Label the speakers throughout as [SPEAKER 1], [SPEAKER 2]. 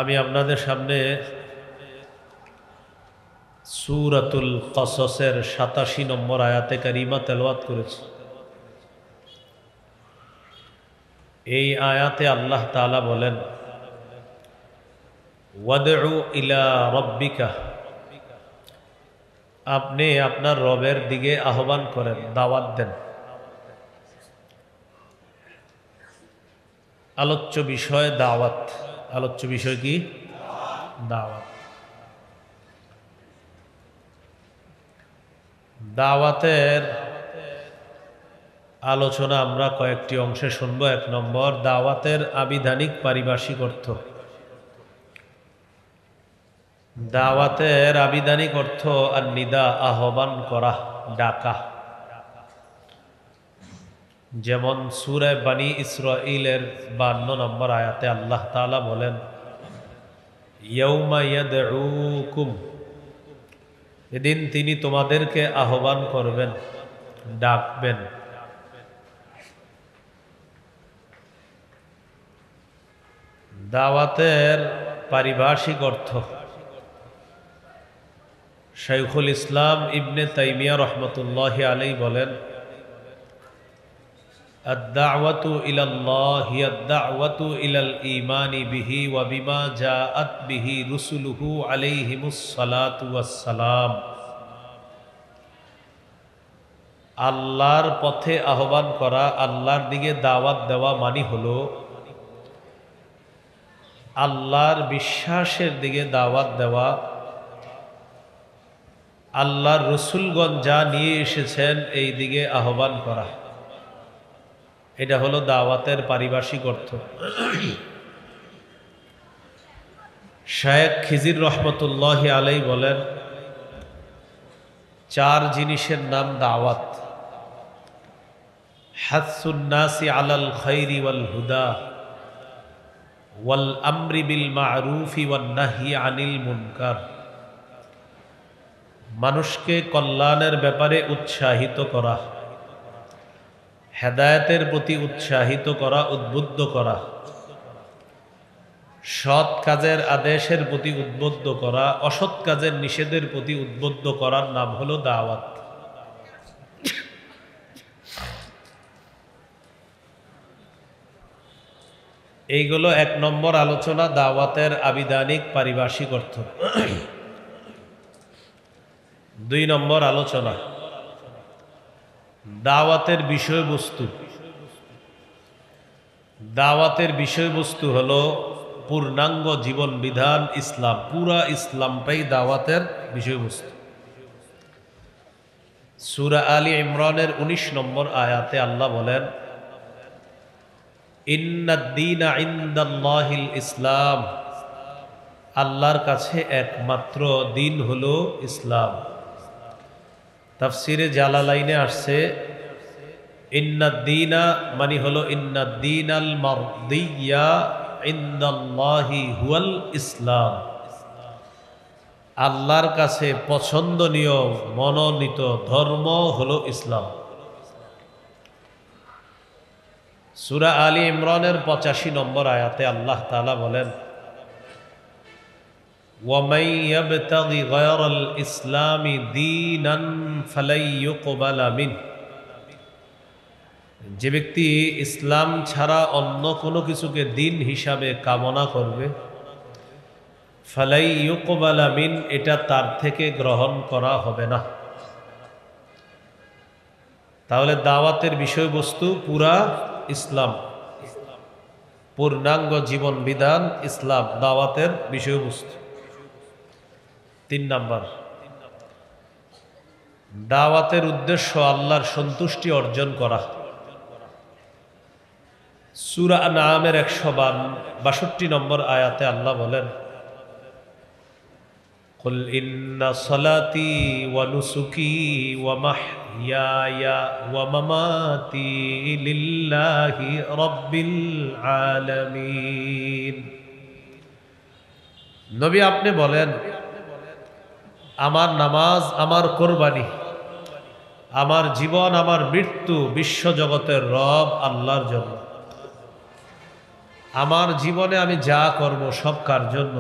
[SPEAKER 1] আমি আপনাদের সামনে সূরাতুল কসসের ৮৭ নম্বর আয়াতে কারিমা তেলাওয়াত করেছি। এই আয়াতে আল্লাহ তাআলা বলেন, ওয়াদউ ইলা রাব্বিকা, আপনি আপনার রবের দিকে আহ্বান করেন, দাওয়াত দেন। আলোচ্য বিষয় দাওয়াত। আলোচ্য বিষয় কি? দাওয়াত। দাওয়াতের আলোচনা আমরা কয়েকটি অংশে শুনব। ১ নম্বর, দাওয়াতের আবিধানিক পারিভাষিক অর্থ। দাওয়াতের আবিধানিক অর্থ আন-নিদা, আহ্বান করা, ডাকা। যেমন সূরা বনী ইসরাঈলের ৫২ নম্বর আয়াতে আল্লাহ তাআলা বলেন, ইয়াউমা ইয়াদউকুম, এদিন তিনি তোমাদেরকে আহ্বান করবেন, ডাকবেন। দাওয়াতের পারিভাষিক অর্থ শাইখুল ইসলাম ইবনে তাইমিয়া রহমতুল্লাহি আলাইহি বলেন, আদ-দাওয়াতু ইলাল্লাহ হিয়া আদ-দাওয়াতু ইলাল ঈমানি বিহি ওয়া বিমা জাআত বিহি রুসুলুহু আলাইহিমুস সালাতু ওয়াস সালাম। আল্লাহর পথে আহ্বান করা, আল্লাহর দিকে দাওয়াত দেওয়া মানে হলো আল্লাহর বিশ্বাসের দিকে দাওয়াত দেওয়া, আল্লাহর রসুলগণ যা নিয়ে এসেছেন এই দিকে আহ্বান করা। এটা হলো দাওয়াতের পারিভাষিক অর্থ। শায়েখ খিজির রহমতুল্লাহি আলাইহি বলেন, ৪ জিনিসের নাম দাওয়াত। হাসসুন নাসি আলাল খাইরি ওয়াল হুদা ওয়াল আমরি বিল মা'রুফি ওয়ান নাহyi আনিল মুনকার। মানুষকে কল্যাণের ব্যাপারে উৎসাহিত করা, হেদায়েতের প্রতি উৎসাহিত করা, উদ্বুদ্ধ করা, সৎ কাজের আদেশের প্রতি উদ্বুদ্ধ করা, অসৎ কাজের নিষেধের প্রতি উদ্বুদ্ধ করার নাম হলো দাওয়াত। এইগুলো ১ নম্বর আলোচনা, দাওয়াতের আবিধানিক পারিভাষিক অর্থ। ২ নম্বর আলোচনা, দাওয়াতের বিষয়বস্তু। দাওয়াতের বিষয়বস্তু হলো পূর্ণাঙ্গ জীবন বিধান, ইসলাম। পুরা ইসলামটাই দাওয়াতের বিষয়বস্তু। সূরা আলী ইমরানের ১৯ নম্বর আয়াতে আল্লাহ বলেন, ইন্নাদ-দীনা ইনদাল্লাহিল ইসলাম, আল্লাহর কাছে একমাত্র দিন হলো ইসলাম। তাফসিরে জালালাইনে আসছে, ইন্নাদ-দীনা মানে হলো ইন্নাদ-দীনাল মারদিয়্যা ইনদাল্লাহি হুয়াল ইসলাম, আল্লাহর কাছে পছন্দনীয় মনোনীত ধর্ম হলো ইসলাম। সূরা আলী ইমরানের ৮৫ নম্বর আয়াতে আল্লাহ তাআলা বলেন, ওয়ামান ইয়াবতাগি গায়রাল ইসলামি দীনান ফালাই ইউকবালা মিনহু, যে ব্যক্তি ইসলাম ছাড়া অন্য কোনো কিছুকে দিন হিসাবে কামনা করবে, ফালাই ইউকবালা মিন, এটা তার থেকে গ্রহণ করা হবে না। তাহলে দাওয়াতের বিষয়বস্তু পুরা ইসলাম, পূর্ণাঙ্গ জীবন বিধান ইসলাম, দাওয়াতের বিষয়বস্তু। ৩ নাম্বার, দাওয়াতের উদ্দেশ্য আল্লাহর সন্তুষ্টি অর্জন করা। সূরা আনআমের ১৬২ নম্বর আয়াতে আল্লাহ বলেন, কুল ইন্না সলাতি ওয়া নুসুকি ওয়া মাহইয়ায়া ওয়া মামাতি লিল্লাহি রাব্বিল আলামিন। নবী আপনি বলেন, আমার নামাজ, আমার কোরবানি, আমার জীবন, আমার মৃত্যু বিশ্বজগতের রব আল্লাহর জন্য। আমার জীবনে আমি যা করব সব কার জন্য?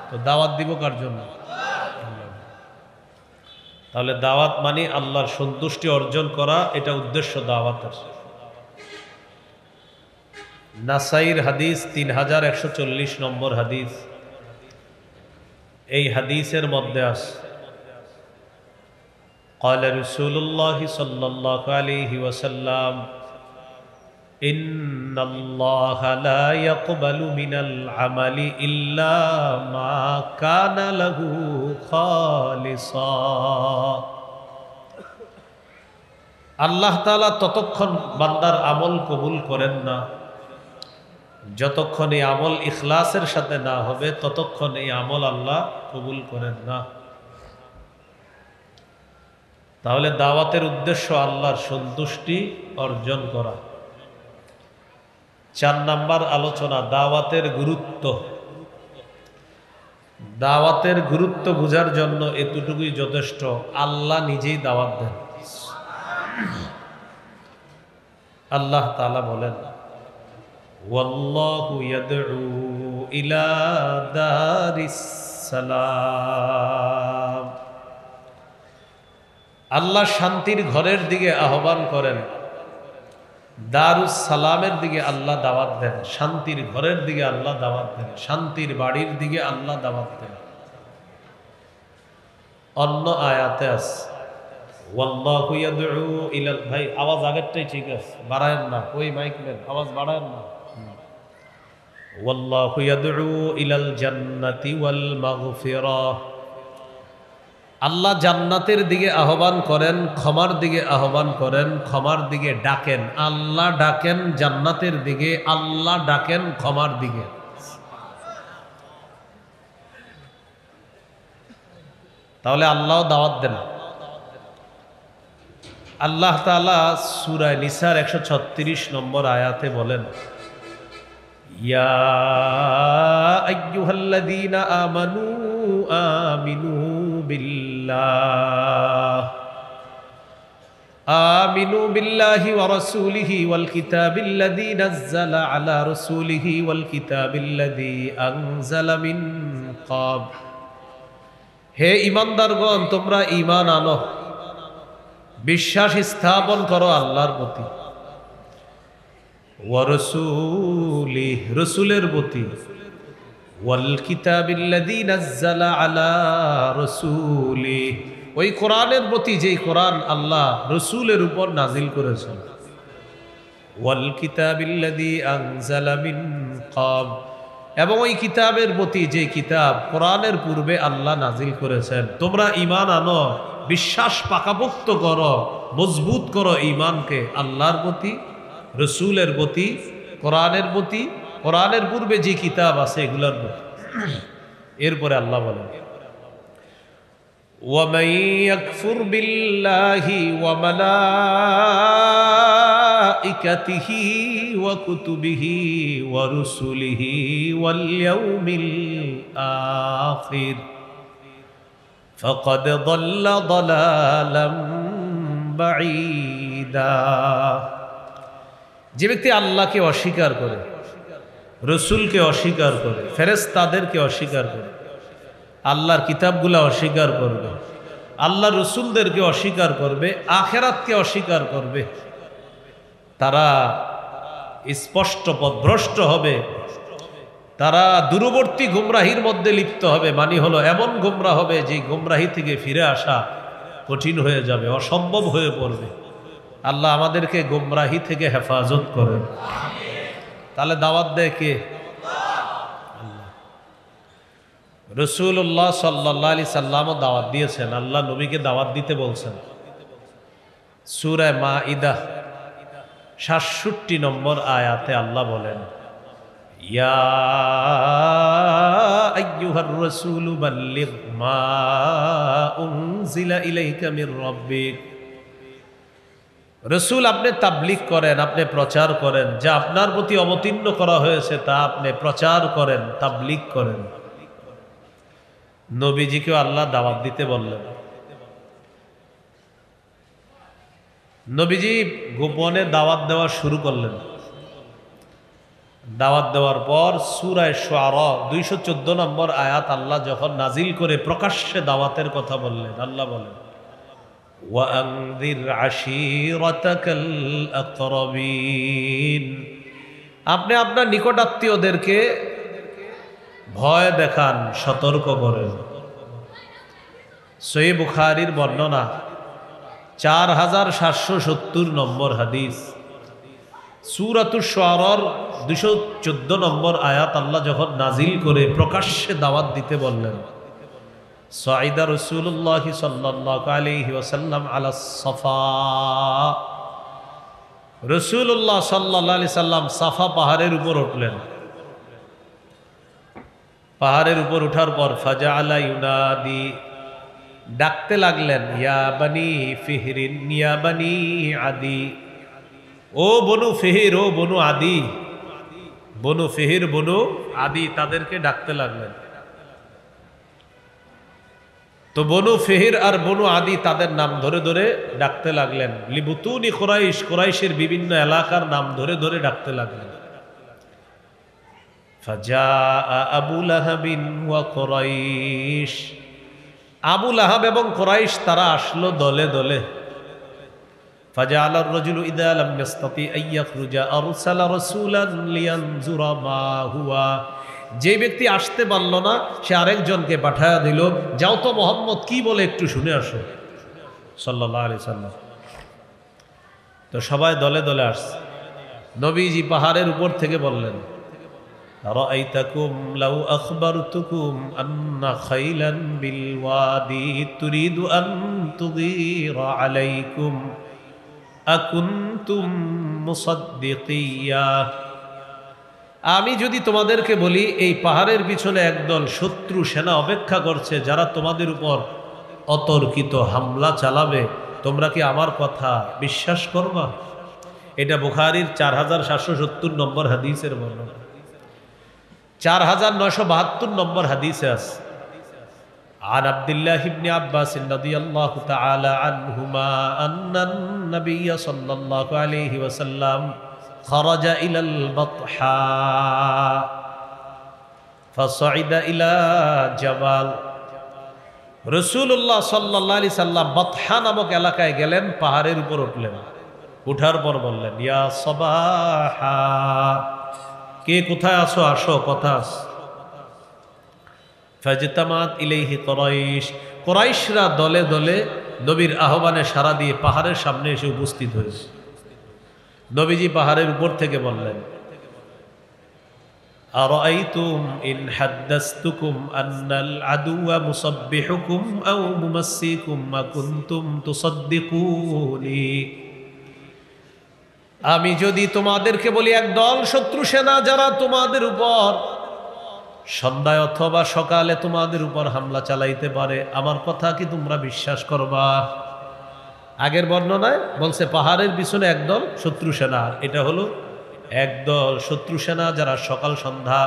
[SPEAKER 1] তো দাওয়াত দিব কার জন্য? তাহলে দাওয়াত মানে আল্লাহর সন্তুষ্টি অর্জন করা, এটা উদ্দেশ্য দাওয়াতের। নাসাইর হাদিস 3140 নম্বর হাদিস। এই হাদিসের মধ্যে আছে قال رسول الله صلى الله عليه وسلم إن الله لا يقبل من العمل إلا ما كان له خالصا। আল্লাহ তাআলা ততক্ষণ বান্দার আমল কবুল করেন না যতক্ষণ এই আমল ইখলাসের সাথে না হবে, ততক্ষণ এই আমল আল্লাহ কবুল করেন না। তাহলে দাওয়াতের উদ্দেশ্য আল্লাহর সন্তুষ্টি অর্জন করা। 4 নাম্বার আলোচনা, দাওয়াতের গুরুত্ব। দাওয়াতের গুরুত্ব বোঝার জন্য এতটুকুই যথেষ্ট, আল্লাহ নিজেই দাওয়াত দেন। আল্লাহ তাআলা বলেন, ওয়াল্লাহু ইয়াদউ ইলা দারিস সালাম। আল্লাহ শান্তির ঘরের দিকে আহ্বান করেন। দারুস সালামের দিকে আল্লাহ দাওয়াত দেন, শান্তির ঘরের দিকে আল্লাহ দাওয়াত দেন, শান্তির বাড়ির দিকে আল্লাহ দাওয়াত দেন। অন্য আয়াতে আছে ওয়াল্লাহু ইয়াদউ ইলাল, ভাই আওয়াজ আগেরটাই ঠিক আছে, বাড়ায়েন না, ওই মাইক নেন, আওয়াজ বাড়ায়েন না। ওয়াল্লাহু ইয়াদউ ইলাল জান্নাতি ওয়াল মাগফিরাহ। আল্লাহ জান্নাতের দিকে আহ্বান করেন, ক্ষমার দিকে আহ্বান করেন, ক্ষমার দিকে ডাকেন। আল্লাহ ডাকেন জান্নাতের দিকে, আল্লাহ ডাকেন ক্ষমার দিকে। তাহলে আল্লাহ দাওয়াত দেন। আল্লাহ তাআলা সূরা নিসার 136 নম্বর আয়াতে বলেন, ইয়া আইয়ুহাল্লাযীনা আমানু আমিনু বিল্লাহ আমিনু বিল্লাহি ওয়া রাসূলিহি ওয়াল কিতাবিল্লাযী নাযালা আলা রাসূলিহি ওয়াল কিতাবিল্লাযী আনজালা মিন ক্বাব। হে ঈমানদারগণ, তোমরা ঈমান আনো, বিশ্বাস স্থাপন করো আল্লাহর প্রতি, ওয়া রাসূলিহি, রাসূলের প্রতি, ওয়াল কিতাবিল্লাযী নাযালা আলা রাসূলিহি, ওই কোরআনের প্রতি যেই কোরআন আল্লাহ রাসূলের উপর নাজিল করেছেন, ওয়াল কিতাবিল্লাযী আনজালা মিন ক্বাব, এবং ওই কিতাবের প্রতি যে কিতাব কোরআনের পূর্বে আল্লাহ নাজিল করেছেন। তোমরা ঈমান আনো, বিশ্বাস পাকাপোক্ত করো, মজবুত করো ঈমানকে আল্লাহর প্রতি, রাসূলের প্রতি, কোরআনের প্রতি, কোরআনের পূর্বে যে কিতাব আছে এগুলোর প্রতি। এরপরে আল্লাহ বলেন, ওয়ামান ইয়াকফুর বিল্লাহি ওয়া মালাইকাতিহি ওয়া কুতুবিহি ওয়া রুসুলিহি ওয়াল ইয়াউমিল আখির ফাকাদ দাল্লা দালালাম বাঈদা। যে ব্যক্তি আল্লাহকে অস্বীকার করে, রসুলকে অস্বীকার করে, ফেরেশতাদেরকে অস্বীকার করে, আল্লাহর কিতাবগুলো অস্বীকার করবে, আল্লাহ রসুলদেরকে অস্বীকার করবে, আখেরাতকে অস্বীকার করবে, তারা স্পষ্ট পথভ্রষ্ট হবে, তারা দূরবর্তী গুমরাহির মধ্যে লিপ্ত হবে। মানে হলো এমন গুমরাহ হবে যে গুমরাহি থেকে ফিরে আসা কঠিন হয়ে যাবে, অসম্ভব হয়ে পড়বে। আল্লাহ আমাদেরকে গুমরাহি থেকে হেফাজত করেন। তাহলে দাওয়াত দেয় কে? রাসূলুল্লাহ সাল্লাল্লাহু আলাইহি সাল্লামও দাওয়াত দিয়েছেন, আল্লাহ নবীকে দাওয়াত দিতে বলছেন। সূরা মাঈদা ৬৭ নম্বর আয়াতে আল্লাহ বলেন, ইয়া আইয়ুহার রাসূলু বাল্লিগ মা উনজিলা ইলাইকা মির রাব্বিক। রসুল, আপনি তাবলীগ করেন, আপনি প্রচার করেন, যা আপনার প্রতি অবতীর্ণ করা হয়েছে তা আপনি প্রচার করেন, তাবলীগ করেন। নবীজিকেও আল্লাহ দাওয়াত দিতে বললেন। নবীজি গোপনে দাওয়াত দেওয়া শুরু করলেন। দাওয়াত দেওয়ার পর সূরা শুআরা 214 নম্বর আয়াত আল্লাহ যখন নাজিল করে প্রকাশ্যে দাওয়াতের কথা বললেন, আল্লাহ বলেন ওয়াআনযির আশীরাতাকাল আকরাবিন, আপনি আপনার নিকট আত্মীয়দেরকে ভয় দেখান, সতর্ক করেন। সহিহ বুখারীর বর্ণনা 4770 নম্বর হাদিস, সূরাতুশ শুআরার 214 নম্বর আয়াত আল্লাহ যখন নাজিল করে প্রকাশ্যে দাওয়াত দিতে বললেন, সাইদা রাসূলুল্লাহ সাল্লাল্লাহু আলাইহি ওয়াসাল্লাম আলাস সাফা, রাসূলুল্লাহ সাল্লাল্লাহু আলাইহি সাল্লাম সাফা পাহাড়ের উপর উঠলেন। পাহাড়ের উপর ওঠার পর ফাজাআলা ইউনাদি, ডাকতে লাগলেন, ইয়া বানি ফিহরিন ইয়া বানি আদি, ও বনু ফিহির, ও বনু আদি, বনু ফিহির বনু আদি, তাদেরকে ডাকতে লাগলেন। তো বনু ফিহির আর বনু আদি তাদের নাম ধরে ধরে ডাকতে লাগলেন। লিবুতুনি কুরাইশ, কুরাইশের বিভিন্ন এলাকার নাম ধরে ধরে ডাকতে লাগলেন। ফাজাআ আবু লাহাবিন ওয়া কুরাইশ, আবু লাহাব এবং কুরাইশ তারা আসলো দলে দলে। ফাজাআলার রাজুলু ইযা লাম ইস্তাতি আইয়াখরুজা আরসালা রাসূলান লিয়ানজুরা মা হুয়া, যে ব্যক্তি আসতে পারল না সে আরেকজনকে পাঠায়া দিল, যাও তো মোহাম্মদ কি বলে একটু শুনে আসো, সাল্লাল্লাহু আলাইহি সাল্লাম। তো সবাই দলে দলে আসছে। নবীজি পাহাড়ের উপর থেকে বললেন, রাআইতাকুম লাউ আখবারতুকুম আন্না খাইলান বিল ওয়াদি তুরিদু আন তুগীরা আলাইকুম আকুনতুম মুসাদ্দিকিয়া, আমি যদি তোমাদেরকে বলি এই পাহাড়ের পিছনে একদল শত্রু সেনা অপেক্ষা করছে যারা তোমাদের উপর অতর্কিত হামলা চালাবে, তোমরা কি আমার কথা বিশ্বাস করবা? এটা বুখারীর 4770 নম্বর হাদিসের বর্ণনা। 4972 নম্বর হাদিসে আছে, عن عبد الله بن عباس رضي الله تعالى عنهما أن النبي صلى الله عليه وسلم خرج إلى البطحاء فصعد إلى جبل, রাসূলুল্লাহ সাল্লাল্লাহু আলাইহি সাল্লাম বতহা নামক এলাকায় গেলেন, পাহাড়ের উপর উঠলেন। উঠার পর বললেন, ইয়া সাবাহা, কে কোথায় আছো, আসো, কথা আছে। ফাজতামাত ইলাইহি কুরাইশ, কুরাইশরা দলে দলে নবীর আহ্বানে সাড়া দিয়ে পাহাড়ের সামনে এসে উপস্থিত হয়েছে। নবীজি পাহাড়ের উপর থেকে বললেন, আরাআইতুম ইন হাদ্দাসতুকুম আন্নাল আদুওয়া মুসাব্বিহুকুম আও মুমাসসিকুম মা কুনতুম তুসাদ্দিকুনি, আমি যদি তোমাদেরকে বলি একদল শত্রু সেনা যারা তোমাদের উপর সন্ধ্যায় অথবা সকালে তোমাদের উপর হামলা চালাইতে পারে, আমার কথা কি তোমরা বিশ্বাস করবা? আগের বর্ণনায় বলছে পাহাড়ের পিছনে একদল শত্রু সেনা, এটা হলো একদল শত্রু সেনা যারা সকাল সন্ধ্যা,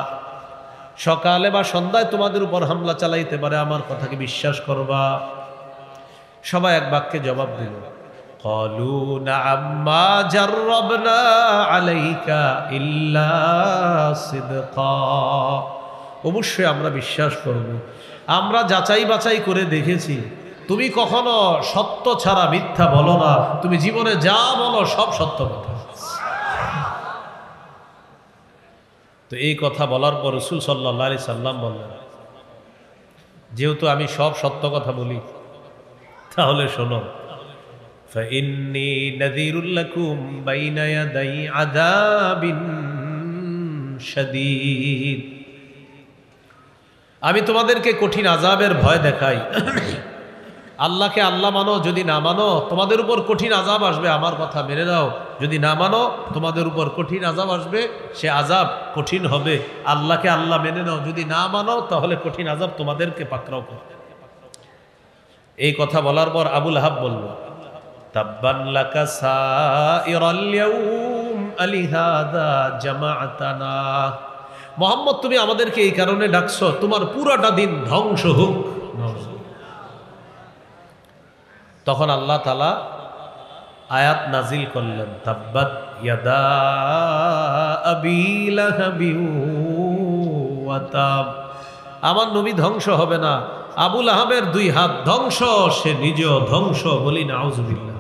[SPEAKER 1] সকালে বা সন্ধ্যায় তোমাদের উপর হামলা চালাইতে পারে, আমার কথা কি বিশ্বাস করবা? সবাই এক বাক্যে জবাব দিল, ক্বালু না'আম মা জাররাবনা আলাইকা ইল্লা সিদকা, অবশ্যই আমরা বিশ্বাস করব, আমরা যাচাই বাছাই করে দেখেছি, তুমি কখনো সত্য ছাড়া মিথ্যা বলো না, তুমি জীবনে যা বলো সব সত্য কথা। তো এই কথা বলার পর রাসূল সাল্লাল্লাহু আলাইহি সাল্লাম বললেন, যেহেতু আমি সব সত্য কথা বলি তাহলে শোনো, ফাইন্নী নাযীরুল লাকুম বাইনা ইয়াদাই আযাবিন শাদীদ, আমি তোমাদেরকে কঠিন আযাবের ভয় দেখাই। আল্লাহকে আল্লাহ মানো, যদি না মানো তোমাদের উপর কঠিন আযাব আসবে, আমার কথা মেনে নাও, যদি না মানো তোমাদের উপর কঠিন আযাব আসবে, সে আযাব কঠিন হবে। আল্লাহকে আল্লাহ মেনে নাও, যদি না মানো তাহলে কঠিন আযাব তোমাদেরকে পাকড়াও করবে। এই কথা বলার পর আবু লাহাব বলল, তাব্বান লাকা সাইরাল ইয়াউম আলিহাদা জামাআতানা, মুহাম্মদ তুমি আমাদেরকে এই কারণে ডাকছো, তোমার পুরোটা দিন ধ্বংস হোক। তখন আল্লাহ তাআলা আয়াত নাজিল করলেন, তাব্বাত ইয়াদা আবি লাহাবিন ওয়া তাব। আমার নবী ধ্বংস হবে না, আবুল আহাবের দুই হাত ধ্বংস, সে নিজেও ধ্বংস। বলি নাউজুবিল্লাহ।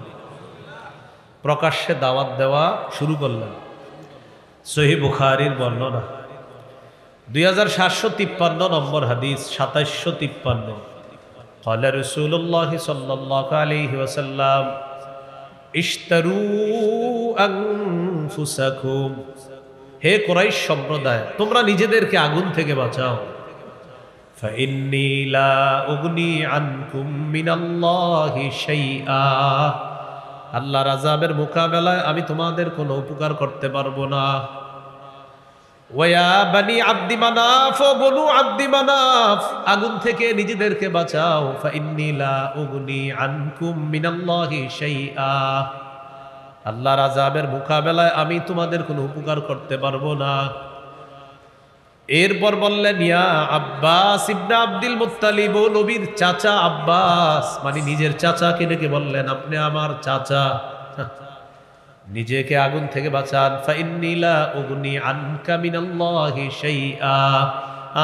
[SPEAKER 1] প্রকাশ্যে দাওয়াত দেওয়া শুরু করলেন। সহিহ বুখারীর বর্ণনা 2753 নম্বর হাদিস, 2753। قال رسول الله صلى الله عليه وسلم اشتروا أنفسكم। হে কুরাইশ সম্প্রদায়, তোমরা নিজেদেরকে আগুন থেকে বাঁচাও। فإني لا أغني عنكم من الله شيئا। আল্লাহর আযাবের মোকাবেলায় আমি তোমাদের কোনো উপকার করতে পারবো না। ওয়া বানি আব্দি মানাফ, ও বনু আব্দি মানাফ, আগুন থেকে নিজেদেরকে বাঁচাও। ফাইন্নী লা উগনি আনকুম মিনাল্লাহি শাইআ। আল্লাহর আযাবের মোকাবেলায় আমি তোমাদের কোনো উপকার করতে পারবো না। এরপর বললেন, ইয়া আব্বাস ইবনে আব্দুল মুত্তালিব, ও নবীর চাচা আব্বাস, মানে নিজের চাচাকে ডেকে বললেন, আপনি আমার চাচা, নিজেকে আগুন থেকে বাঁচান। ফাইন্নী লা উগনি আনকা মিনাল্লাহি শাইআ।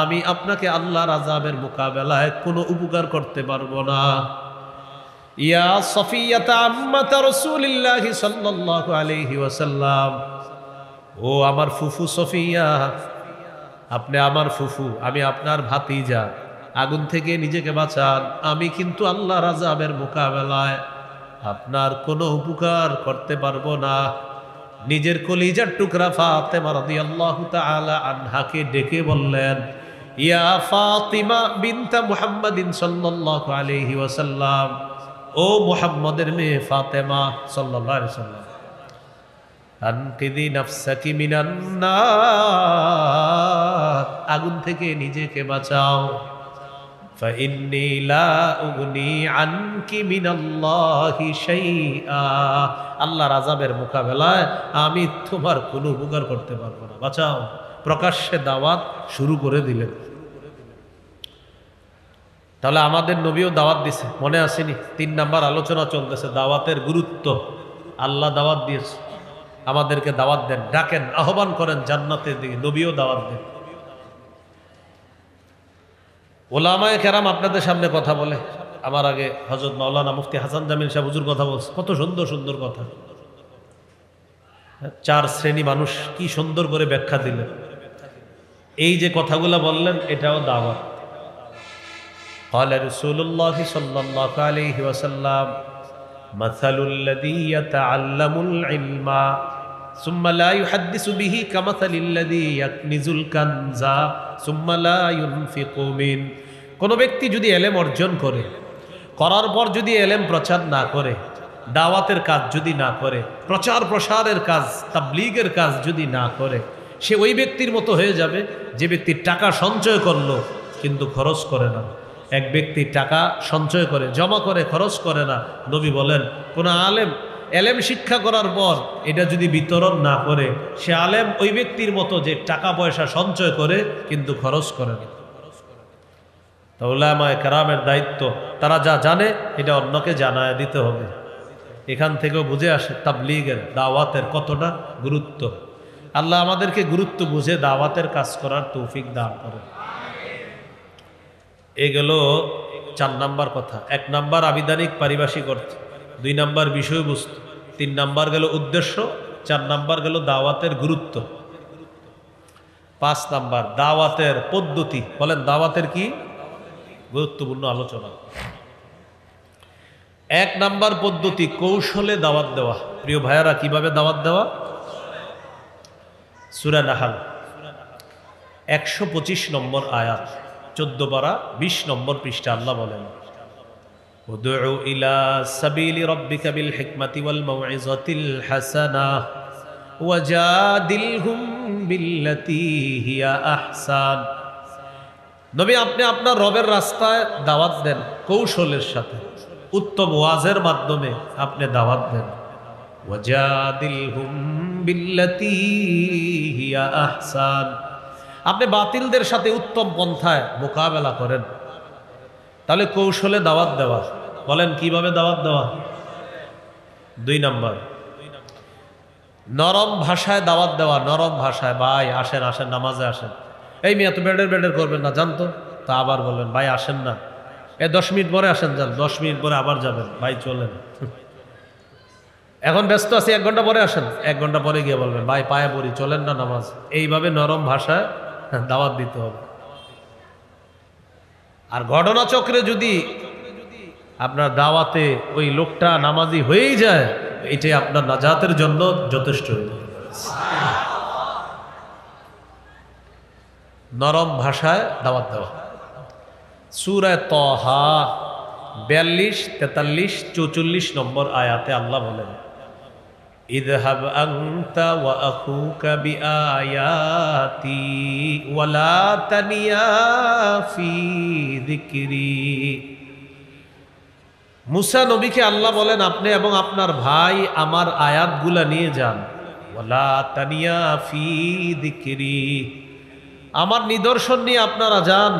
[SPEAKER 1] আমি আপনাকে আল্লাহর আযাবের মোকাবেলায় কোনো উপকার করতে পারবো না। ইয়া সফিয়াতা আম্মাতা রাসূলিল্লাহি সাল্লাল্লাহু আলাইহি ওয়াসাল্লাম, ও আমার ফুফু সফিয়া, আপনি আমার ফুফু, আমি আপনার ভাতিজা, আগুন থেকে নিজেকে বাঁচান। আমি কিন্তু আল্লাহর আযাবের মোকাবেলায় আপনার কোনো উপকার করতে পারবো না। নিজের কলিজার টুকরা ফাতেমা রাদিয়াল্লাহু তাআলা আনহাকে ডেকে বললেন, ইয়া ফাতিমা বিনতা মুহাম্মাদিন সাল্লাল্লাহু আলাইহি ওয়াসাল্লাম, ও মুহাম্মদের মেয়ে ফাতেমা সাল্লাল্লাহু আলাইহি ওয়াসাল্লাম, আনকিদি নাফসাকি মিনান নার, আগুন থেকে নিজেকে বাঁচাও। ফাইন্নী লা উগনি আনকি মিনাল্লাহি শাইআ। আল্লাহর আযাবের মোকাবেলায় আমি তোমার কোনো উপকার করতে পারবো না, বাঁচাও। প্রকাশ্যে দাওয়াত শুরু করে দিলেন। তাহলে আমাদের নবীও দাওয়াত দিছে, মনে আসেনি? 3 নাম্বার আলোচনা চলতেছে, দাওয়াতের গুরুত্ব। আল্লাহ দাওয়াত দিয়েছে, আমাদেরকে দাওয়াত দেন, ডাকেন, আহ্বান করেন জান্নাতের দিকে। নবীও দাওয়াত দেন। ওলামায়ে কেরাম আপনাদের সামনে কথা বলে, আমার আগে হযরত মাওলানা মুফতি হাসান জামিল সাহেব হুজুর কথা বলছে, কত সুন্দর সুন্দর কথা। 4 শ্রেণী মানুষ কি সুন্দর করে ব্যাখ্যা দিলেন। এই যে কথাগুলো বললেন, এটাও দাওয়াত। قال رسول الله صلى الله عليه وسلم مثل الذي يتعلم العلم ثم لا يحدث به كمثل الذي يكنز الكنز ثم لا ينفق منه। কোন ব্যক্তি যদি ইলম অর্জন করে, করার পর যদি ইলম প্রচার না করে, দাওয়াতের কাজ যদি না করে, প্রচার প্রসারের কাজ, তাবলীগের কাজ যদি না করে, সে ওই ব্যক্তির মতো হয়ে যাবে যে ব্যক্তি টাকা সঞ্চয় করলো কিন্তু খরচ করে না। এক ব্যক্তি টাকা সঞ্চয় করে, জমা করে, খরচ করে না। নবী বলেন, কোন আলেম এলেম শিক্ষা করার পর এটা যদি বিতরণ না করে, সে আলেম ওই ব্যক্তির মতো যে টাকা পয়সা সঞ্চয় করে কিন্তু খরচ করে না। তো উলামায়ে কেরামের দায়িত্ব, তারা যা জানে এটা অন্যকে জানায় দিতে হবে। এখান থেকেও বুঝে আসে তাবলীগের, দাওয়াতের কতটা গুরুত্ব। আল্লাহ আমাদেরকে গুরুত্ব বুঝে দাওয়াতের কাজ করার তৌফিক দান করে। এ গেল 4 নাম্বার কথা। 1 নাম্বার আবিধানিক পারিভাষিক অর্থ, 2 নাম্বার বিষয়বস্তু, 3 নাম্বার গেল উদ্দেশ্য, 4 নাম্বার গেল দাওয়াতের গুরুত্ব, 5 নাম্বার দাওয়াতের পদ্ধতি। বলেন দাওয়াতের কি গুরুত্বপূর্ণ আলোচনা। 1 নাম্বার পদ্ধতি, কৌশলে দাওয়াত দেওয়া। প্রিয় ভাইয়ারা, কিভাবে দাওয়াত দেওয়া? সূরা নাহল 125 নম্বর আয়াত, 14 পারা 20 নম্বর পৃষ্ঠা। আল্লাহ বলেন, উদউ ইলা সাবিলি রাব্বিকা বিল হিকমাতি ওয়াল মাউইযাতিল হাসানাহ ওয়াজাদিলহুম বিল্লাতী হিয়া আহসান। নবী, আপনি আপনার রবের রাস্তায় দাওয়াত দেন কৌশলের সাথে, উত্তম ওয়াজের মাধ্যমে আপনি দাওয়াত দেন। ওয়াজাদিলহুম বিল্লাতী হিয়া আহসান, আপনি বাতিলদের সাথে উত্তম পন্থায় মোকাবেলা করেন। তাহলে কৌশলে দাওয়াত দেওয়া। বলেন কিভাবে দাওয়াত দেওয়া? 2 নম্বর, নরম ভাষায় দাওয়াত দেওয়া। নরম ভাষায়, ভাই আসেন আসেন নামাজে আসেন। এই মেয়ে তো বেডের করবেন না জানতো, তা আবার বলবেন ভাই আসেন না, 10 মিনিট পরে আসেন, যান 10 মিনিট পরে আবার যাবেন, ভাই চলেন, এখন ব্যস্ত আছি 1 ঘন্টা পরে আসেন, 1 ঘন্টা পরে গিয়ে বলবেন ভাই পায়ে পড়ি, চলেন না নামাজ। এইভাবে নরম ভাষায় দাওয়াত দিতে হবে। আর ঘটনাচক্রে যদি আপনার দাওয়াতে ওই লোকটা নামাজি হয়েই যায়, এটাই আপনার নাজাতের জন্য যথেষ্ট। নরম ভাষায় দাওয়াত দেওয়া। সূরা তাহা 42, 43, 44 নম্বর আয়াতে আল্লাহ বলেন, ইযহাব আনতা ওয়া আখুকা বিআয়াতি ওয়া লা তানিয়া ফি যিকরি। মুসা নবীকে আল্লাহ বলেন, আপনি এবং আপনার ভাই আমার আয়াতগুলা নিয়ে যান। ওয়ালা তানিয়া ফি যিকরি, আমার নিদর্শন নিয়ে আপনারা যান,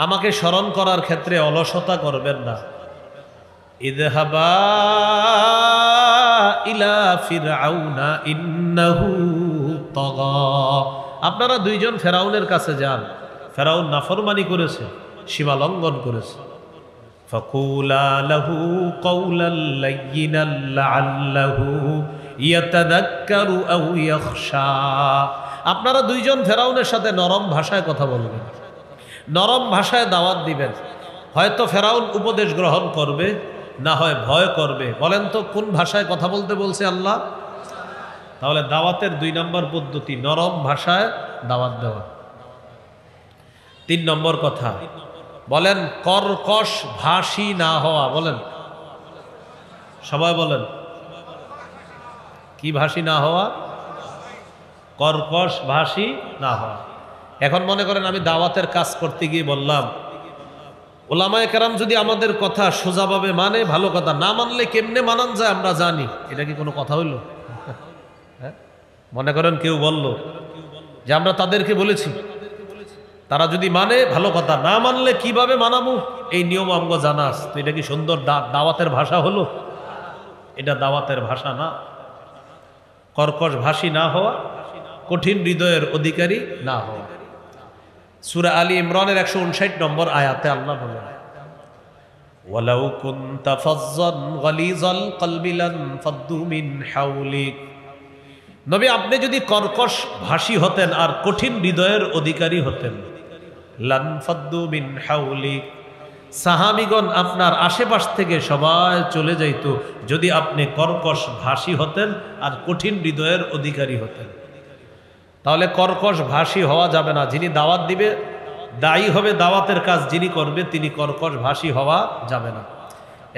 [SPEAKER 1] আমাকে স্মরণ করার ক্ষেত্রে অলসতা করবেন না। ইযহাবা ইলা ফিরআউনা ইন্নাহু তাগা, আপনারা 2 জন ফেরাউনের কাছে যান। ফেরাউন নাফরমানি করেছে, সীমা লঙ্ঘন করেছে। ফাকুলা লাহু কাওলাল লায়্যিনাল লাআল্লাহু ইয়াতাযাক্কারু আও ইয়াখশা, আপনারা 2 জন ফেরাউনের সাথে নরম ভাষায় কথা বলবেন, নরম ভাষায় দাওয়াত দিবেন। হয়তো ফেরাউন উপদেশ গ্রহণ করবে, না হয় ভয় করবে। বলেন তো কোন ভাষায় কথা বলতে বলছে আল্লাহ? তাহলে দাওয়াতের 2 নম্বর পদ্ধতি নরম ভাষায় দাওয়াত দেওয়া। 3 নম্বর কথা বলেন, কর্কশ ভাষী না হওয়া। বলেন, সবাই বলেন, কি ভাষী না হওয়া? কর্কশ ভাষী না হওয়া। এখন মনে করেন আমি দাওয়াতের কাজ করতে গিয়ে বললাম, ওলামায়ে কেরাম যদি আমাদের কথা সোজাভাবে মানে ভালো কথা, না মানলে কেমনে মানান যায় আমরা জানি। এটা কি কোনো কথা হইল? হ্যাঁ, মনে করেন কেউ বলল যে আমরা তাদেরকে বলেছি, তারা যদি মানে ভালো কথা, না মানলে কিভাবে মানাবো এই নিয়ম আমগো জানা আছে। তো এটা কি সুন্দর দাওয়াতের ভাষা হলো? এটা দাওয়াতের ভাষা না। কর্কশ ভাষী না হওয়া, কঠিন হৃদয়ের অধিকারী না হওয়া। সূরা আলী ইমরানের 159 নম্বর আয়াতে আল্লাহ বলেন, ওয়ালাউ কুনতা ফাজ্জান গালিজাল কলবি লান ফাদ্দু মিন হাওলিক, নবী আপনি যদি কর্কশ ভাষী হতেন আর কঠিন হৃদয়ের অধিকারী হতেন, লান ফাদ্দু মিন হাওলিক, সাহাবীগণ আপনার আশেপাশ থেকে সবাই চলে যাইত যদি আপনি কর্কশ ভাষী হতেন আর কঠিন হৃদয়ের অধিকারী হতেন। তাহলে কর্কশ ভাষী হওয়া যাবে না। যিনি দাওয়াত দিবে, দায়ী হবে দাওয়াতের কাজ যিনি করবে, তিনি কর্কশ ভাষী হওয়া যাবে না।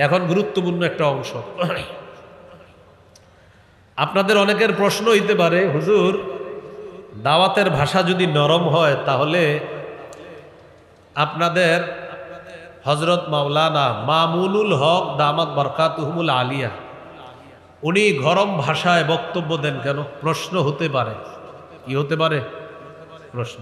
[SPEAKER 1] এখন গুরুত্বপূর্ণ একটা অংশ, আপনাদের অনেকের প্রশ্ন হইতে পারে, হুজুর দাওয়াতের ভাষা যদি নরম হয় তাহলে আপনাদের হযরত মাওলানা মামুনুল হক দামাত বরকাতুহুমুল আলিয়া উনি গরম ভাষায় বক্তব্য দেন কেন? প্রশ্ন হতে পারে। কি হতে পারে? প্রশ্ন।